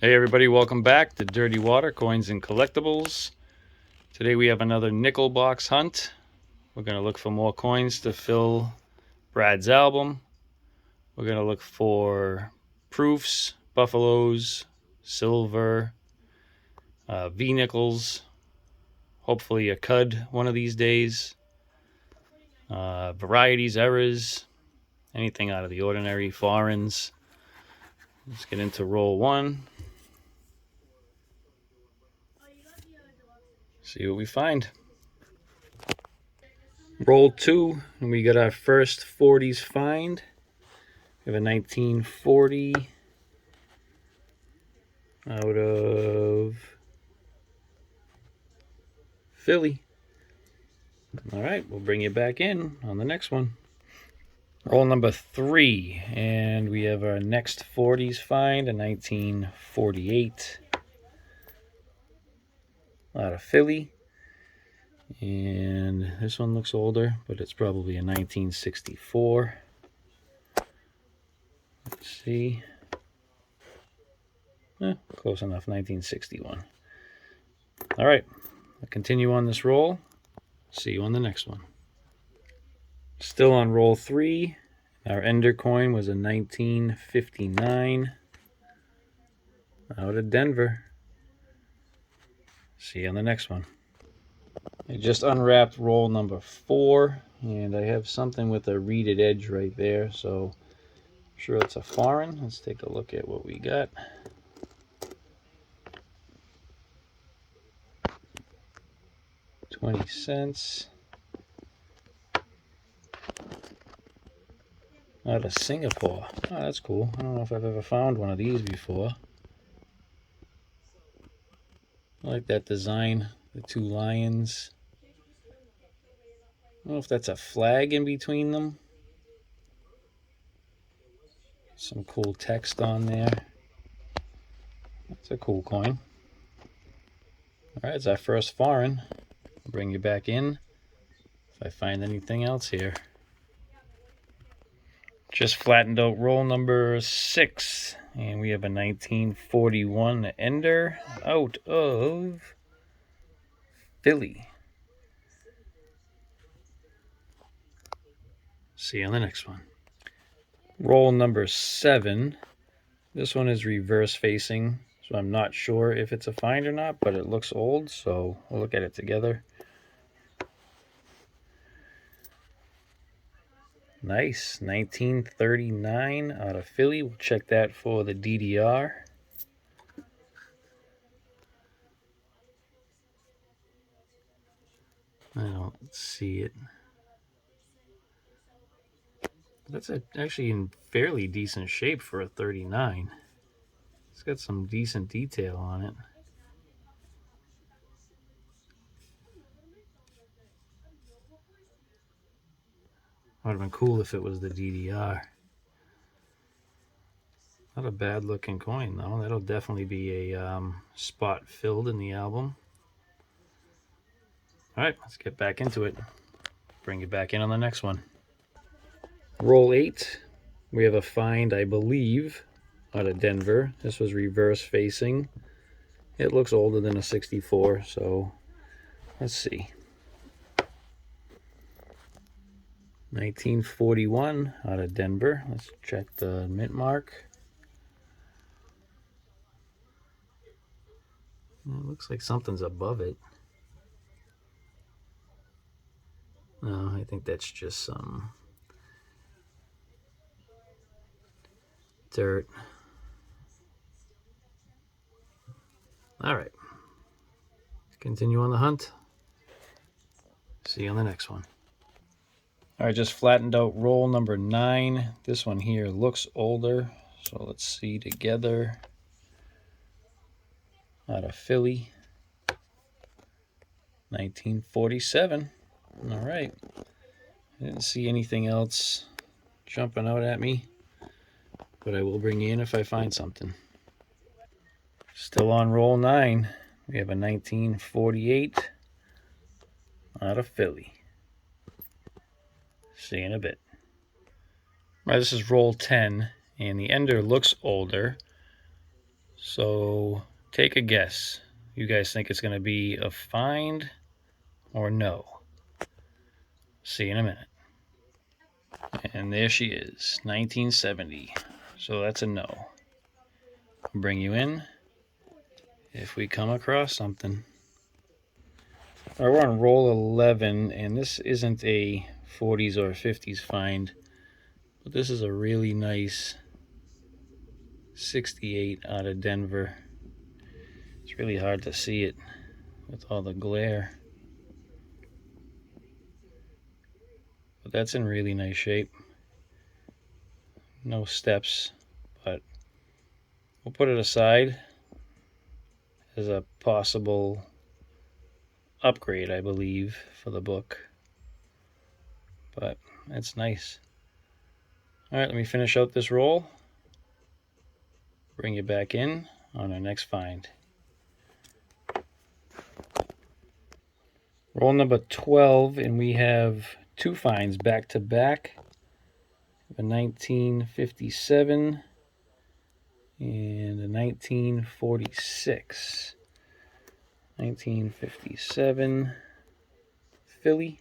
Hey everybody, welcome back to Dirty Water Coins and Collectibles. Today we have another nickel box hunt. We're going to look for more coins to fill Brad's album. We're going to look for proofs, buffaloes, silver, V-nickels, hopefully a cud one of these days, varieties, errors, anything out of the ordinary, foreigns. Let's get into roll one. See what we find. Roll two, and we got our first 40s find. We have a 1940 out of Philly. All right, we'll bring you back in on the next one. Roll number three, and we have our next 40s find, a 1948 out of Philly. And this one looks older, but it's probably a 1964. Let's see. Close enough, 1961. All right, I'll continue on this roll. See you on the next one. Still on roll three. Our ender coin was a 1959 out of Denver. See you on the next one. I just unwrapped roll number four, and I have something with a reeded edge right there, so I'm sure it's a foreign. Let's take a look at what we got. $0.20 out of Singapore. Oh, that's cool. I don't know if I've ever found one of these before. I like that design, the two lions. I don't know if that's a flag in between them. Some cool text on there. That's a cool coin. All right, it's our first foreign. I'll bring you back in if I find anything else here. Just flattened out roll number six, and we have a 1941 ender out of Philly. See you on the next one. Roll number seven. This one is reverse facing, so I'm not sure if it's a find or not, but it looks old, so we'll look at it together. Nice, 1939 out of Philly. We'll check that for the DDR. I don't see it. That's actually in fairly decent shape for a 39. It's got some decent detail on it. Would have been cool if it was the DDR. Not a bad looking coin though. That'll definitely be a spot filled in the album. All right, let's get back into it. Bring you back in on the next one. Roll eight. We have a find, I believe, out of Denver. This was reverse facing. It looks older than a 64, so let's see. 1941 out of Denver. Let's check the mint mark. It looks like something's above it. No, I think that's just some dirt. All right. Continue on the hunt. See you on the next one. All right, just flattened out roll number 9. This one here looks older, so let's see together. Out of Philly, 1947. All right. I didn't see anything else jumping out at me, but I will bring you in if I find something. Still on roll 9. We have a 1948 out of Philly. See you in a bit. All right, this is roll 10, and the ender looks older, So take a guess. You guys think it's going to be a find or no? See you in a minute. And there she is, 1970. So that's a no. I'll bring you in if we come across something. All right, we're on roll 11, and this isn't a 40s or 50s find, but this is a really nice 68 out of Denver. It's really hard to see it with all the glare, but that's in really nice shape. No steps, but we'll put it aside as a possible upgrade, I believe, for the book. But it's nice. All right, let me finish out this roll. Bring you back in on our next find. Roll number 12, and we have two finds back to back. A 1957 and a 1946. 1957 Philly,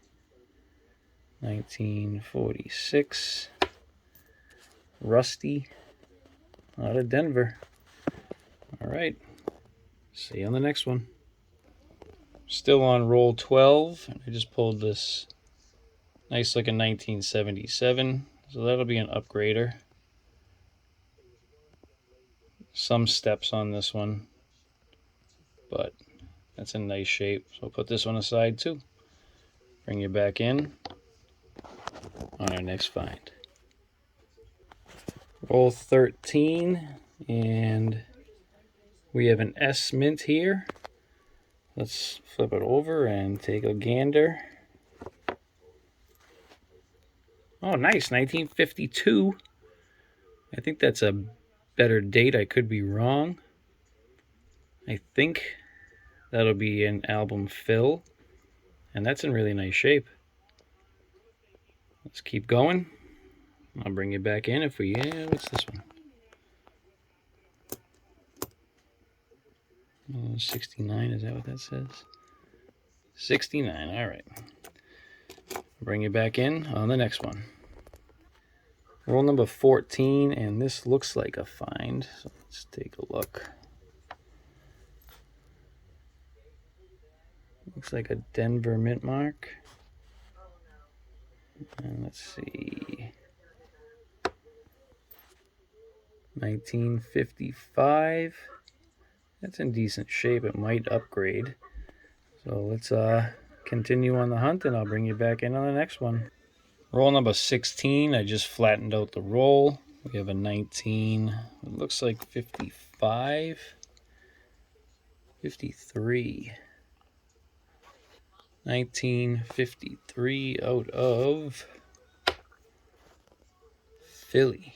1946 Rusty out of Denver. All right, see you on the next one. Still on roll 12, and I just pulled this nice looking 1977, so that'll be an upgrader. Some steps on this one, but that's in nice shape, so I'll put this one aside too. Bring you back in on our next find. Roll 13, and we have an S Mint here. Let's flip it over and take a gander. Oh, nice, 1952. I think that's a better date. I could be wrong. I think that'll be an album fill, and that's in really nice shape. Let's keep going. I'll bring you back in if we, what's this one? 69, is that what that says? 69, all right. I'll bring you back in on the next one. Roll number 14, and this looks like a find, so let's take a look. Looks like a Denver mint mark. And let's see. 1955. That's in decent shape. It might upgrade. So let's continue on the hunt, and I'll bring you back in on the next one. Roll number 16. I just flattened out the roll. We have a 19. It looks like 55. 53. 1953 out of Philly.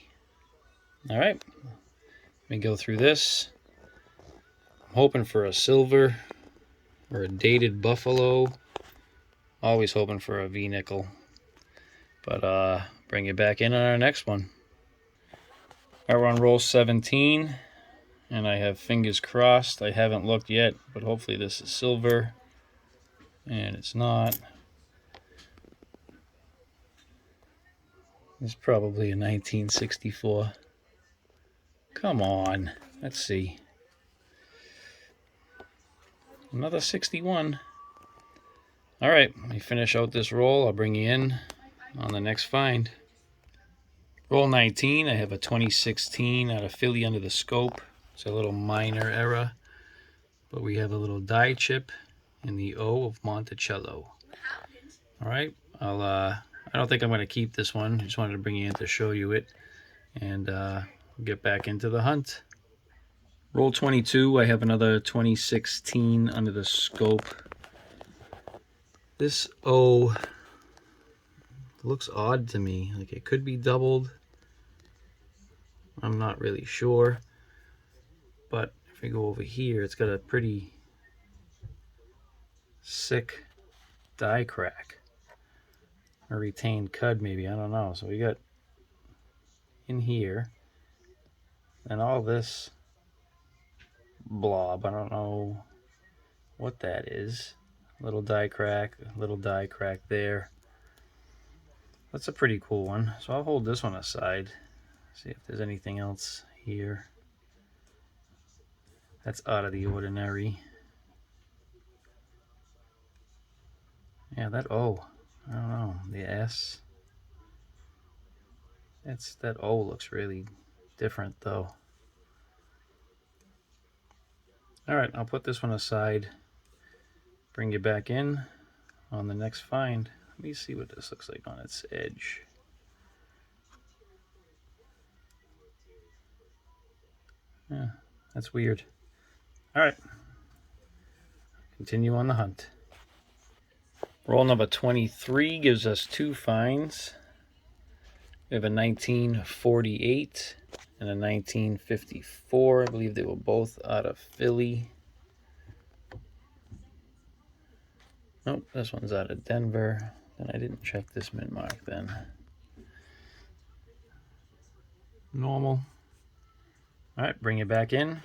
All right, let me go through this. I'm hoping for a silver or a dated buffalo. Always hoping for a V-nickel. But bring it back in on our next one. All right, we're on roll 17, and I have fingers crossed. I haven't looked yet, but hopefully this is silver, and it's not. It's probably a 1964. Come on, let's see. Another 61. All right, let me finish out this roll. I'll bring you in on the next find. Roll 19, I have a 2016 out of Philly under the scope. It's a little minor error, but we have a little die chip in the O of Monticello. All right, I don't think I'm going to keep this one. I just wanted to bring you in to show you it and get back into the hunt. Roll 22, I have another 2016 under the scope. This O looks odd to me, like it could be doubled. I'm not really sure, but if we go over here, it's got a pretty sick die crack, a retained cud maybe, I don't know. So we got in here, and all this blob. I don't know what that is. Little die crack, little die crack there. That's a pretty cool one. So I'll hold this one aside. See if there's anything else here that's out of the ordinary. Yeah, that O. I don't know. The S. That O looks really different though. Alright, I'll put this one aside. Bring you back in on the next find. Let me see what this looks like on its edge. Yeah, that's weird. Alright. Continue on the hunt. Roll number 23 gives us 2 finds. We have a 1948 and a 1954. I believe they were both out of Philly. Nope, this one's out of Denver. Then I didn't check this mint mark then. Normal. Alright, bring it back in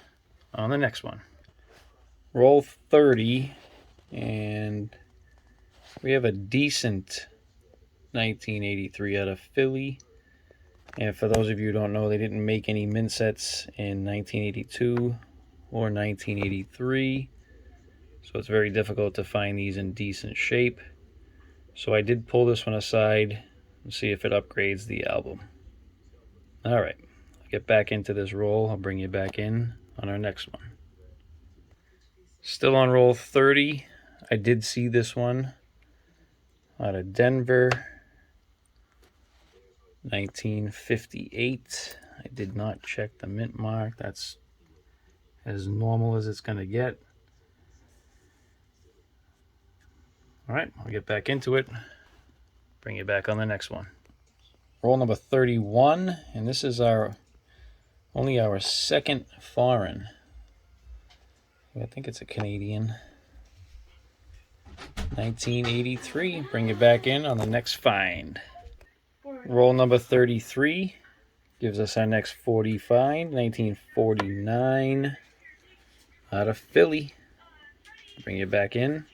on the next one. Roll 30, and we have a decent 1983 out of Philly. And for those of you who don't know, they didn't make any mint sets in 1982 or 1983. So it's very difficult to find these in decent shape. So I did pull this one aside and see if it upgrades the album. Alright, I'll get back into this roll. I'll bring you back in on our next one. Still on roll 30. I did see this one out of Denver. 1958. I did not check the mint mark. That's as normal as it's going to get. Alright, I'll get back into it. Bring you back on the next one. Roll number 31, and this is only our second foreign. I think it's a Canadian. 1983. Bring you back in on the next find. Roll number 33 gives us our next 40 find. 1949 out of Philly. Bring you back in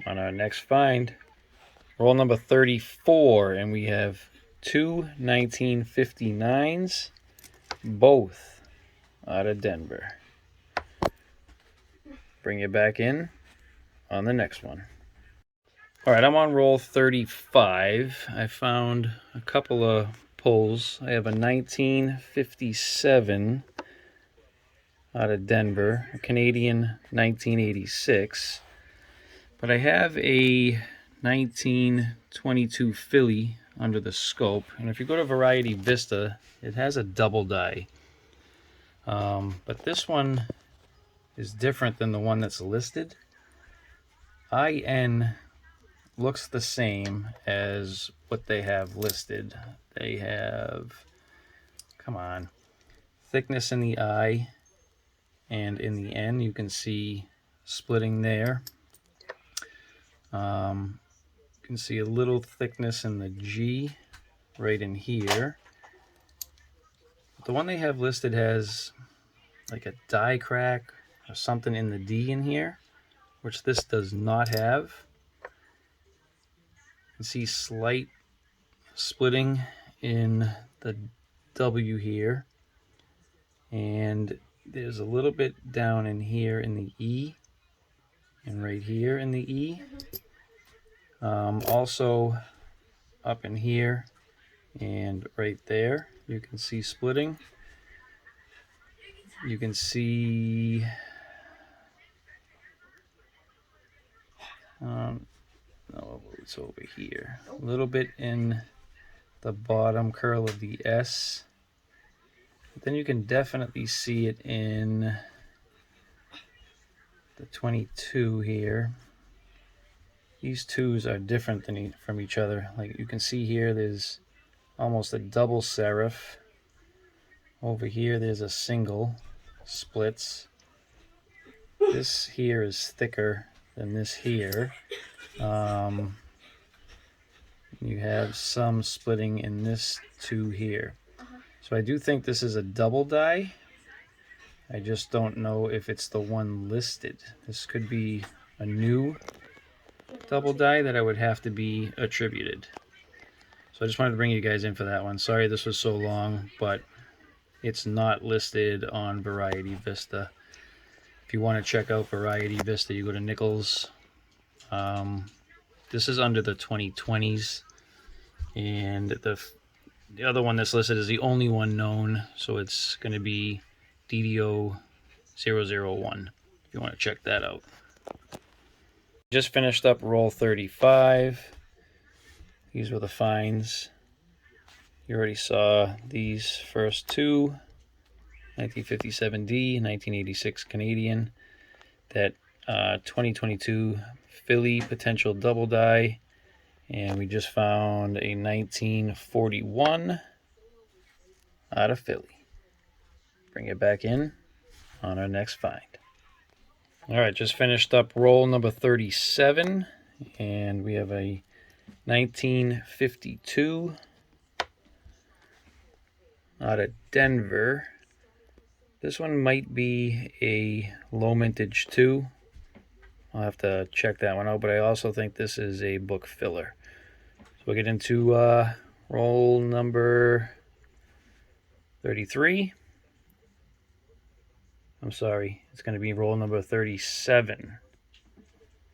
on our next find. Roll number 34, and we have 2 1959s, both out of Denver. Bring you back in on the next one. Alright, I'm on roll 35. I found a couple of pulls. I have a 1957 out of Denver, a Canadian 1986. But I have a 1922 Philly under the scope. And if you go to Variety Vista, it has a double die. But this one is different than the one that's listed. IN looks the same as what they have listed. They have, come on, thickness in the I and in the N. You can see splitting there. You can see a little thickness in the G right in here. The one they have listed has like a die crack or something in the D in here, which this does not have. You can see slight splitting in the W here, and there's a little bit down in here in the E, and right here in the E. Also up in here and right there you can see splitting. You can see no, it's over here, a little bit in the bottom curl of the S, but then you can definitely see it in the 22 here. These twos are different from each other. Like you can see here, there's almost a double serif. Over here, there's a single splits. This here is thicker than this here. You have some splitting in this two here. So I do think this is a double die. I just don't know if it's the one listed. This could be a new double die that I would have to be attributed. So I just wanted to bring you guys in for that one. Sorry this was so long, but it's not listed on Variety Vista. If you want to check out Variety Vista, you go to Nichols. This is under the 2020s, and the other one that's listed is the only one known, so it's going to be DDO 001 if you want to check that out. Just finished up roll 35. These were the finds. You already saw these first two, 1957D, 1986 Canadian, that 2022 Philly potential double die, and we just found a 1941 out of Philly. Bring it back in on our next find. All right, just finished up roll number 37, and we have a 1952 out of Denver. This one might be a low mintage too. I'll have to check that one out, but I also think this is a book filler. So we'll get into roll number 33. I'm sorry, it's going to be roll number 37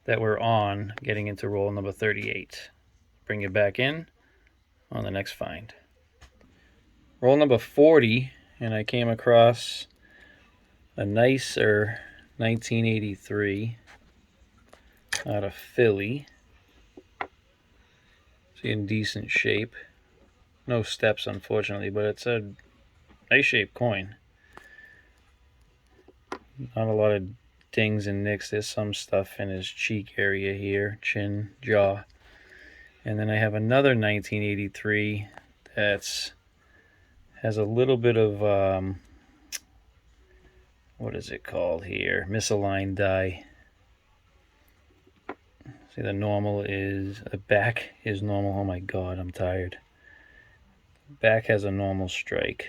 that we're on, getting into roll number 38. Bring it back in on the next find. Roll number 40, and I came across a nicer 1983 out of Philly. It's in decent shape. No steps, unfortunately, but it's a nice shaped coin. Not a lot of dings and nicks. There's some stuff in his cheek area here, chin, jaw. And then I have another 1983 that's has a little bit of what is it called here? Misaligned die. See, the normal is, the back is normal. Oh my god, I'm tired. Back has a normal strike,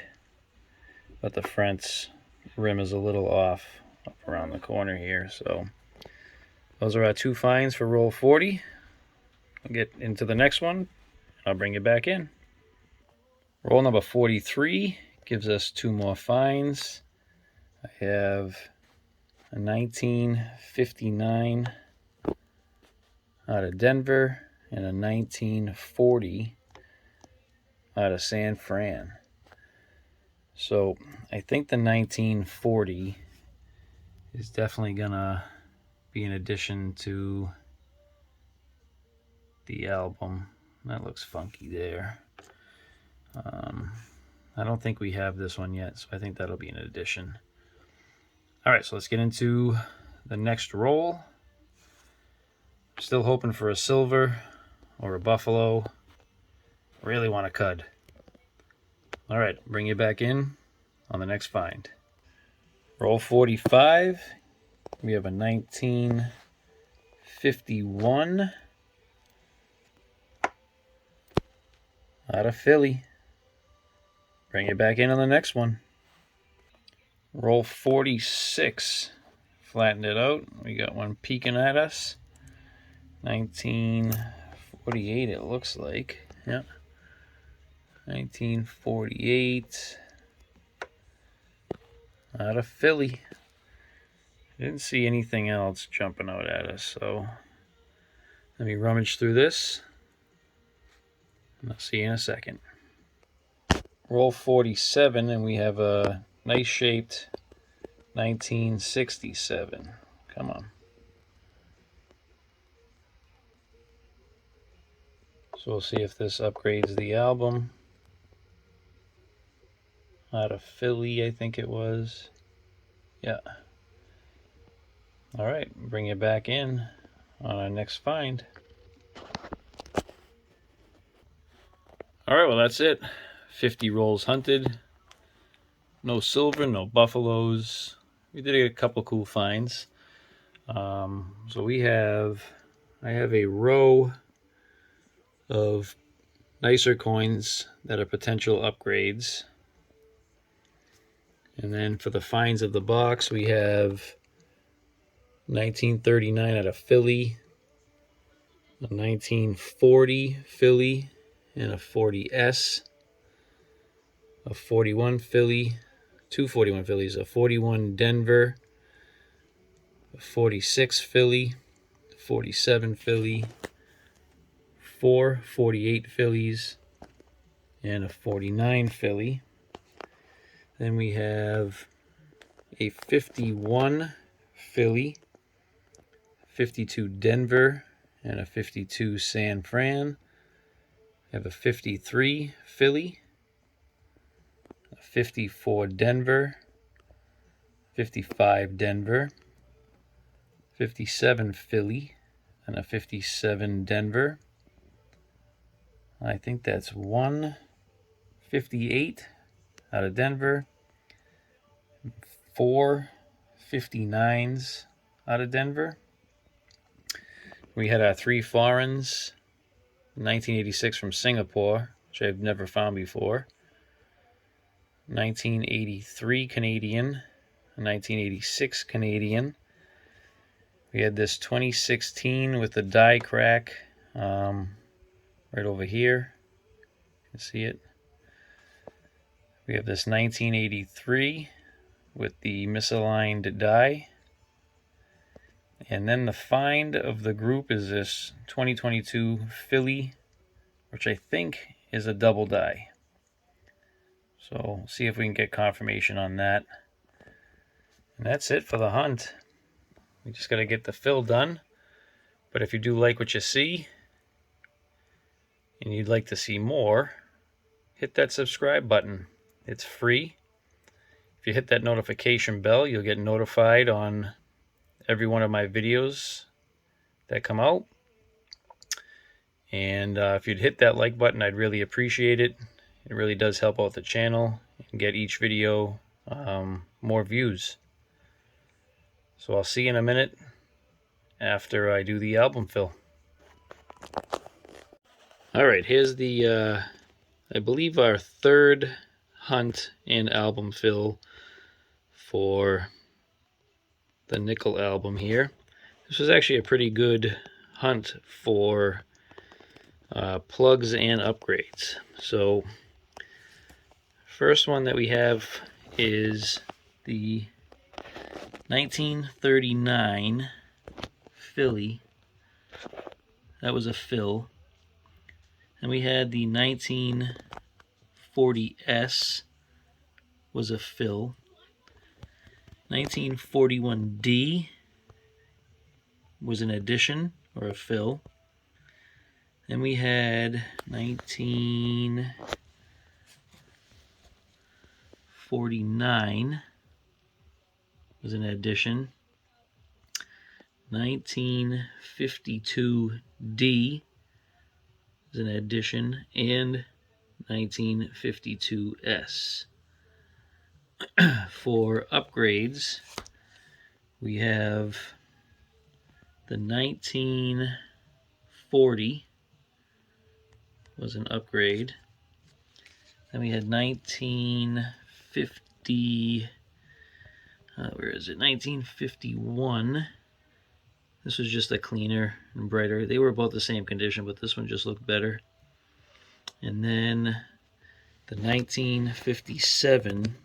but the front's rim is a little off up around the corner here. So those are our two finds for roll 40. I'll get into the next one, and I'll bring it back in. Roll number 43 gives us two more finds. I have a 1959 out of Denver and a 1940 out of San Fran. So I think the 1940 is definitely gonna be an addition to the album. That looks funky there. I don't think we have this one yet, so I think that'll be an addition. All right, so let's get into the next roll. Still hoping for a silver or a buffalo. Really want a cud. All right, bring you back in on the next find. Roll 45. We have a 1951 out of Philly. Bring it back in on the next one. Roll 46. Flatten it out. We got one peeking at us. 1948 it looks like. Yep. 1948 out of Philly. Didn't see anything else jumping out at us, so let me rummage through this, and I'll see you in a second. Roll 47, and we have a nice shaped 1967. Come on. So we'll see if this upgrades the album. Out of Philly, I think it was. Yeah. All right, bring it back in on our next find. All right, well, that's it. 50 rolls hunted. No silver, no buffaloes. We did a couple cool finds. So I have a row of nicer coins that are potential upgrades. And then for the finds of the box, we have 1939 out of Philly, a 1940 Philly, and a 40S, a 41 Philly, two 41 Phillies, a 41 Denver, a 46 Philly, 47 Philly, four 48 Phillies, and a 49 Philly. Then we have a 51 Philly, 52 Denver, and a 52 San Fran. We have a 53 Philly, a 54 Denver, 55 Denver, 57 Philly, and a 57 Denver. I think that's 158 out of Denver, four 59s out of Denver. We had our three foreigns, 1986 from Singapore, which I've never found before, 1983 Canadian, 1986 Canadian. We had this 2016 with the die crack right over here. You can see it. We have this 1983 with the misaligned die. And then the find of the group is this 2022 Philly, which I think is a double die. So we'll see if we can get confirmation on that. And that's it for the hunt. We just got to get the fill done. But if you do like what you see, and you'd like to see more, hit that subscribe button. It's free. If you hit that notification bell, you'll get notified on every one of my videos that come out. And if you'd hit that like button, I'd really appreciate it. It really does help out the channel and get each video more views. So I'll see you in a minute after I do the album fill. Alright, here's the, I believe our third hunt and album fill for the nickel album here. This was actually a pretty good hunt for plugs and upgrades. So first one that we have is the 1939 Philly. That was a fill. And we had the 1940S was a fill. 1941D was an addition or a fill. Then we had 1949 was an addition. 1952D was an addition, and 1952S. For upgrades, we have the 1940 was an upgrade. Then we had 1950, where is it? 1951. This was just a cleaner and brighter. They were about the same condition, but this one just looked better. And then the 1957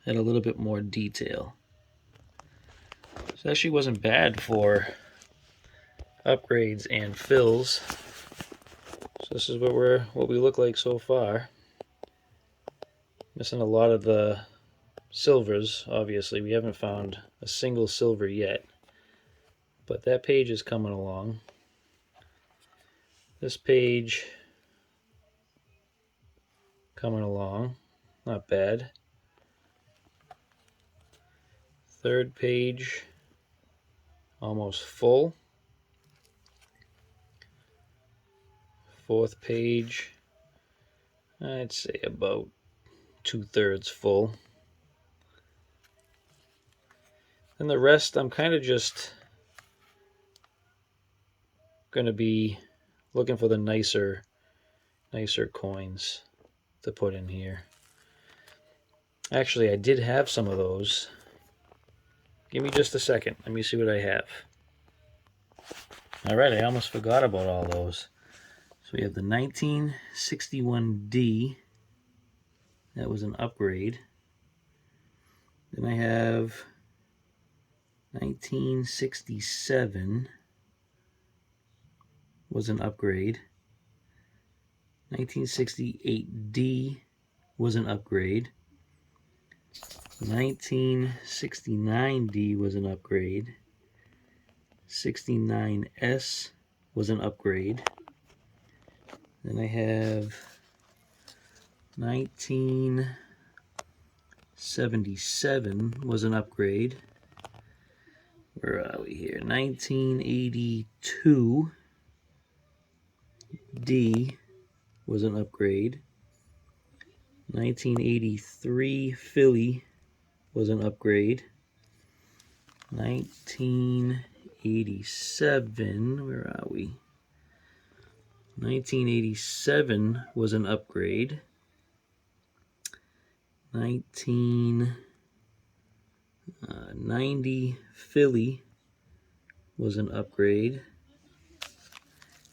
had a little bit more detail. So it actually wasn't bad for upgrades and fills. So this is what we look like so far. Missing a lot of the silvers, obviously. We haven't found a single silver yet. But that page is coming along. This page coming along. Not bad. Third page almost full. Fourth page, I'd say about 2/3 full. And the rest, I'm kind of just going to be looking for the nicer coins to put in here. Actually, I did have some of those. Give me just a second. Let me see what I have. Alright, I almost forgot about all those. So we have the 1961D. That was an upgrade. Then I have 1967 was an upgrade. 1968D was an upgrade. 1969D was an upgrade. 69S was an upgrade. Then I have 1977 was an upgrade. Where are we here? 1982D was an upgrade. 1983 Philly was an upgrade. 1987, where are we? 1987 was an upgrade. 1990 Philly was an upgrade.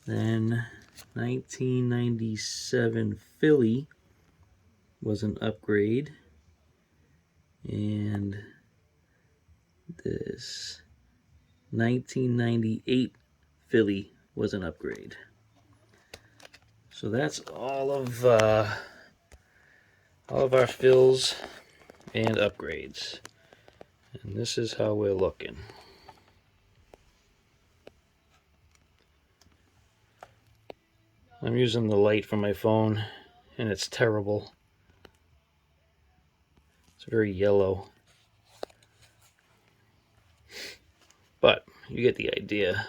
Then 1997 Philly was an upgrade. And this 1998 Philly was an upgrade. So that's all of our fills and upgrades. And this is how we're looking. I'm using the light from my phone, and it's terrible. It's very yellow. But you get the idea.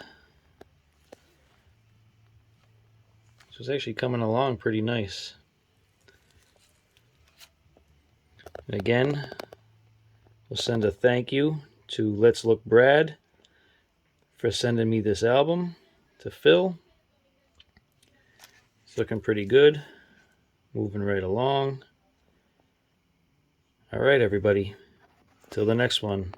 So it's actually coming along pretty nice. And again, we'll send a thank you to Let's Look Brad for sending me this album to Phil. It's looking pretty good. Moving right along. All right, everybody. Till the next one.